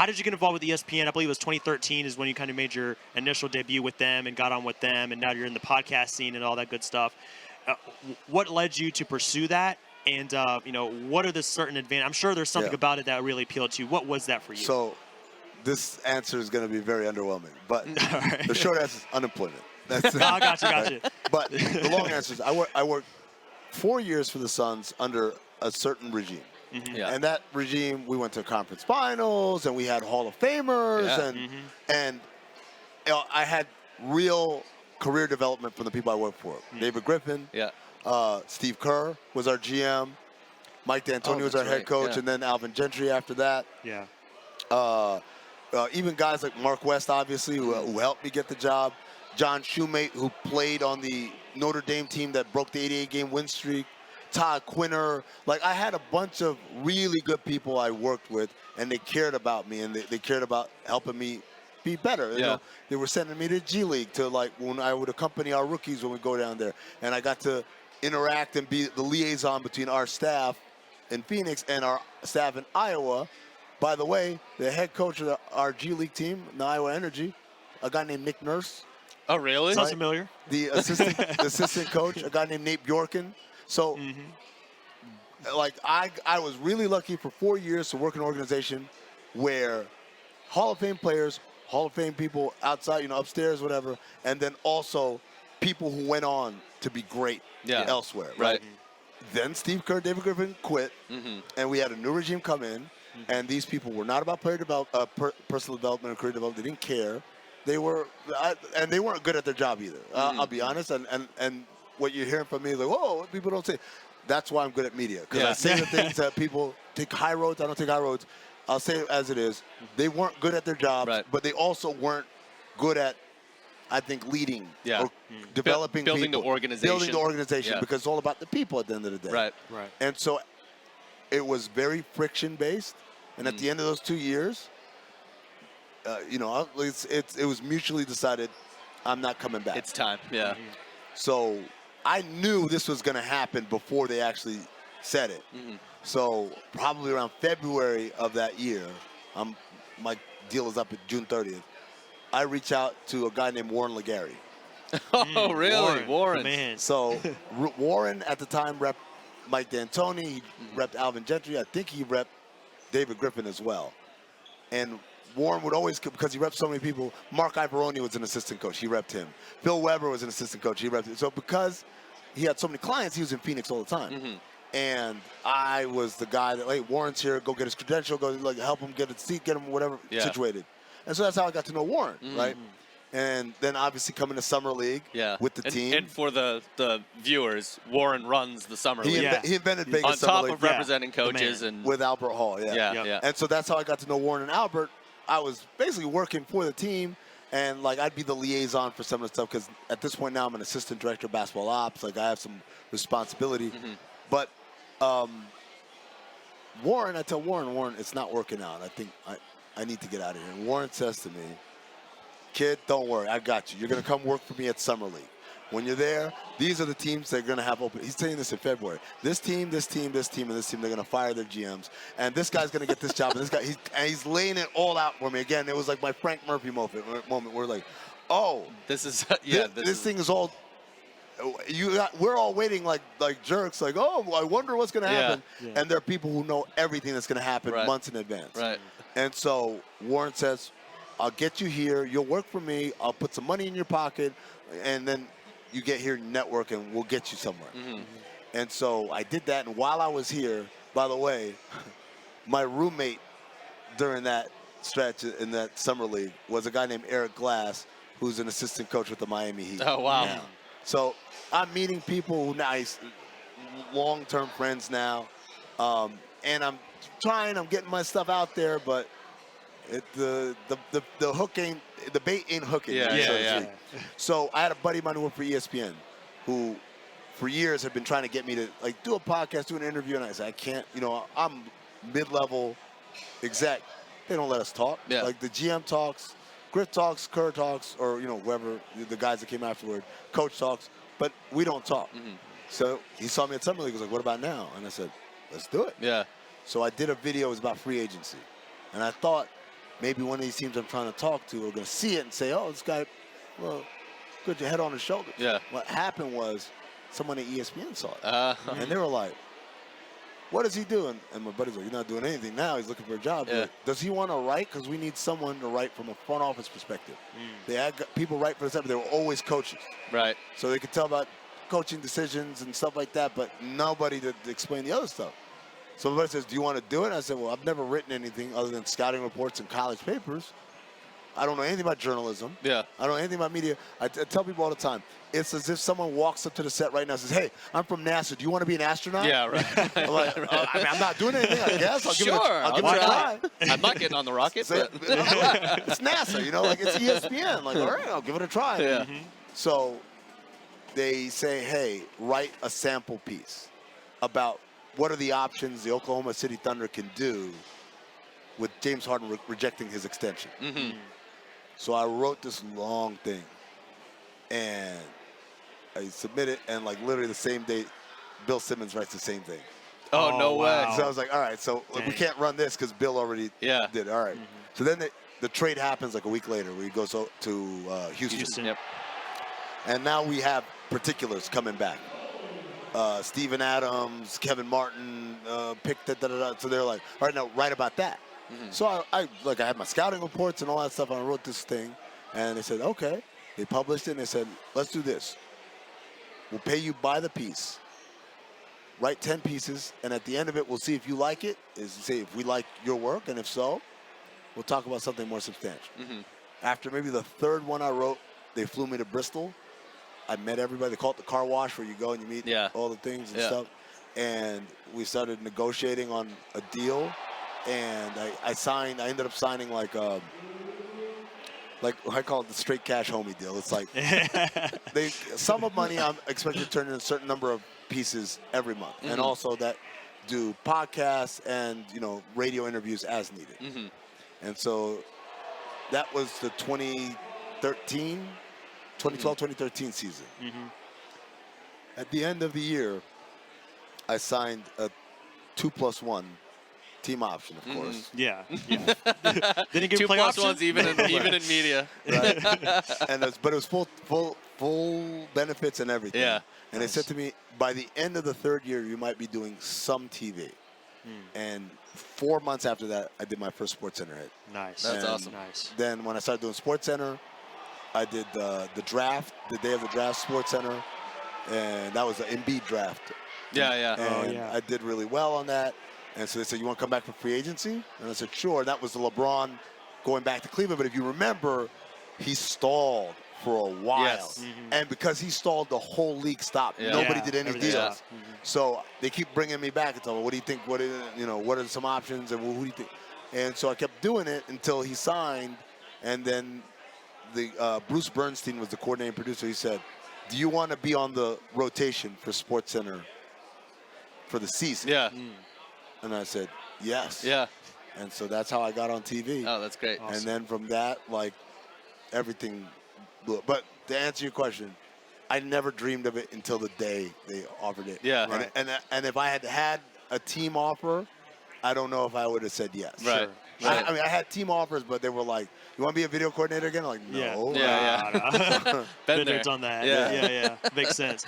How did you get involved with ESPN? I believe it was 2013 is when you kind of made your initial debut with them and got on with them, and now you're in the podcast scene and all that good stuff. What led you to pursue that? And, what are the certain advantages? I'm sure there's something about it that really appealed to you. What was that for you? So this answer is going to be very underwhelming, but the short answer is unemployment. That's I got you. But the long answer is I worked 4 years for the Suns under a certain regime. Mm-hmm. And that regime, we went to conference finals, and we had Hall of Famers, and I had real career development from the people I worked for. David Griffin, Steve Kerr was our GM, Mike D'Antoni was our head coach, and then Alvin Gentry after that. Even guys like Mark West, obviously, who helped me get the job. John Shoemate, who played on the Notre Dame team that broke the 88-game win streak. Todd Quinner. Like, I had a bunch of really good people I worked with, and they cared about me, and they cared about helping me be better. You know? They were sending me to G League to, like, when I would accompany our rookies when we go down there. And I got to interact and be the liaison between our staff in Phoenix and our staff in Iowa. By the way, the head coach of our G League team, the Iowa Energy, a guy named Nick Nurse. Oh, really? Sounds familiar. The assistant coach, a guy named Nate Bjorken. So, like, I was really lucky for 4 years to work in an organization where Hall of Fame players, Hall of Fame people outside, upstairs, whatever, and then also people who went on to be great elsewhere. Right. Then Steve Kerr, David Griffin quit, and we had a new regime come in, and these people were not about personal development or career development. They didn't care. They were, and they weren't good at their job either. I'll be honest. And what you're hearing from me is like, whoa, people don't say. That's why I'm good at media, because I say the things that people take high roads. I don't take high roads. I'll say it as it is. They weren't good at their jobs, but they also weren't good at, I think, leading or developing building people. The organization. Building the organization, because it's all about the people at the end of the day. Right. And so it was very friction-based. And at the end of those 2 years, it was mutually decided I'm not coming back. It's time. So I knew this was going to happen before they actually said it. So probably around February of that year, my deal is up at June 30th. I reach out to a guy named Warren Legary. Oh, really? Warren. Man. So Warren at the time repped Mike D'Antoni. He repped Alvin Gentry. I think he repped David Griffin as well. And Warren would always, because he repped so many people, Mark Ivoroni was an assistant coach. He repped him. Phil Weber was an assistant coach. He repped him. So because he had so many clients, he was in Phoenix all the time. And I was the guy that, hey, Warren's here, go get his credential, go help him get a seat, get him whatever situated. And so that's how I got to know Warren, right? And then obviously coming to Summer League with the team. And for the viewers, Warren runs the Summer League. He invented Vegas on Summer top League. of representing coaches. And with Albert Hall, And so that's how I got to know Warren and Albert. I was basically working for the team, and like I'd be the liaison for some of the stuff, because at this point now I'm an assistant director of basketball ops. Like I have some responsibility. But Warren, I tell Warren, it's not working out. I think I need to get out of here. And Warren says to me, kid, don't worry, I got you. You're going to come work for me at Summer League. When you're there, these are the teams they're going to have open. He's saying this in February. This team, this team, this team, and this team, they're going to fire their GMs. And this guy's going to get this job. And this guy, he's laying it all out for me. Again, it was like my Frank Murphy moment. We're like, oh. This is, this thing is all, we're all waiting like jerks, like, oh, I wonder what's going to happen. And there are people who know everything that's going to happen months in advance. And so Warren says, I'll get you here. You'll work for me. I'll put some money in your pocket. And then you get here, network, and we'll get you somewhere. And so I did that. And while I was here, by the way, my roommate during that stretch in that Summer League was a guy named Eric Glass, who's an assistant coach with the Miami Heat. Oh, wow. Now. So I'm meeting people who long-term friends now. And I'm getting my stuff out there, but the hook ain't, the bait ain't hooking. So I had a buddy of mine who worked for ESPN, who for years had been trying to get me to like do a podcast, do an interview, and I said I can't. I'm mid-level exec. They don't let us talk. Like the GM talks, Griff talks, Kerr talks, or whoever the guys that came afterward, coach talks, but we don't talk. So he saw me at Summer League. He was like, "What about now?" And I said, "Let's do it." So I did a video. It was about free agency, and I thought maybe one of these teams I'm trying to talk to are going to see it and say, oh, this guy, well, good, your head on his shoulders. Yeah. What happened was someone at ESPN saw it. Mm-hmm. And they were like, what is he doing? And my buddy's like, he's not doing anything now. He's looking for a job. Yeah. Like, does he want to write? Because we need someone to write from a front office perspective. They had people write for the stuff, but they were always coaches. Right. So they could tell about coaching decisions and stuff like that, but nobody to explain the other stuff. So my buddy says, do you want to do it? And I said, well, I've never written anything other than scouting reports and college papers. I don't know anything about journalism. Yeah. I don't know anything about media. I tell people all the time, it's as if someone walks up to the set right now and says, hey, I'm from NASA. Do you want to be an astronaut? Yeah, right. I'm like, I mean, I'm not doing anything, I guess. I'll Sure, I'll give it a try. I'm not getting on the rocket, So, but it's NASA, you know, like it's ESPN. Like, all right, I'll give it a try. yeah. So they say, hey, write a sample piece about what are the options the Oklahoma City Thunder can do with James Harden rejecting his extension. Mm-hmm. So I wrote this long thing, and I submit it, and like literally the same day, Bill Simmons writes the same thing. Oh, no way. wow. So I was like, all right, so we Dang. can't run this because Bill already Yeah. did. All right. So then the trade happens like a week later, where he goes to Houston. Houston. Yep. And now we have particulars coming back. Steven Adams, Kevin Martin, picked it, da-da-da. So they're like, all right, now write about that. So I had my scouting reports and all that stuff, and I wrote this thing. And they said, okay. They published it, and they said, let's do this. We'll pay you by the piece. Write 10 pieces, and at the end of it, we'll see if you like it. Is to say if we like your work, and if so, we'll talk about something more substantial. After maybe the third one I wrote, they flew me to Bristol. I met everybody. They call it the car wash, where you go and you meet all the things and stuff. And we started negotiating on a deal. And I ended up signing like I call it the straight cash homie deal. It's like sum of money I'm expected to turn in a certain number of pieces every month. And also that do podcasts and, you know, radio interviews as needed. And so that was the 2012, 2013 season. At the end of the year, I signed a 2+1 team option, of course. Yeah. Didn't give 2 play plus option? ones even in media. Right? But it was full benefits and everything. Yeah. And they said to me, by the end of the third year, you might be doing some TV. And 4 months after that, I did my first SportsCenter hit. Nice. That's And awesome. Nice. Then when I started doing SportsCenter, I did the draft, the day of the draft, SportsCenter, and that was the Embiid draft. Yeah, yeah. And I did really well on that. And so they said, you want to come back for free agency? And I said, sure. And that was the LeBron going back to Cleveland. But if you remember, he stalled for a while. Yes. And because he stalled, the whole league stopped. Nobody did any everything deals. stopped. So they keep bringing me back and telling me, what do you think? What are some options? And who do you think? And so I kept doing it until he signed. And then Bruce Bernstein was the coordinating producer. He said, do you want to be on the rotation for SportsCenter for the season? Yeah. And I said, yes. Yeah. And so that's how I got on TV. Oh, that's great. And then from that, like, everything blew up. But to answer your question, I never dreamed of it until the day they offered it. Yeah. And if I had a team offer, I don't know if I would have said yes. Right. Right. I mean, I had team offers, but they were like, you want to be a video coordinator again? I'm like, no. Yeah. Been Been there, there. done that. Yeah. Yeah. Makes sense.